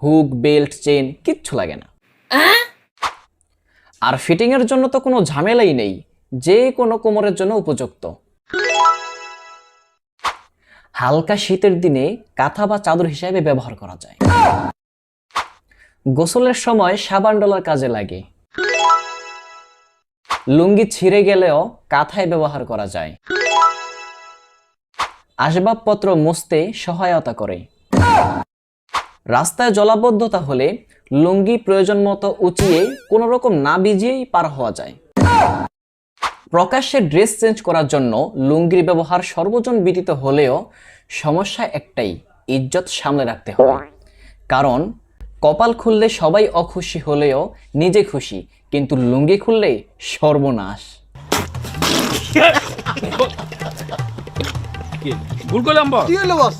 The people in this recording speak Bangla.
হুক, বেল্ট, চেন কিচ্ছু লাগে না। আর ফিটিং এর জন্য তো কোনো ঝামেলাই নেই, যে কোনো কোমরের জন্য উপযুক্ত। হালকা শীতের দিনে কাঁথা বা চাদর হিসেবে ব্যবহার করা যায়। গোসলের সময় সাবান ডলার কাজে লাগে। লুঙ্গি ছিঁড়ে গেলেও কাঁথায় ব্যবহার করা যায়। আসবাবপত্র মুছতে সহায়তা করে। রাস্তায় জলাবদ্ধতা হলে লুঙ্গি প্রয়োজন মতো উঁচিয়ে কোনো রকম না ভিজিয়েই পার হওয়া যায়। প্রকাশ্যে ড্রেস চেঞ্জ করার জন্য লুঙ্গির ব্যবহার সর্বজন বিদিত হলেও সমস্যা একটাই, ইজ্জত সামলে রাখতে হবে। কারণ কপাল খুললে সবাই অখুশি হলেও নিজে খুশি, কিন্তু লুঙ্গি খুললে সর্বনাশ। ভুল করলাম বস। কি হলো বস?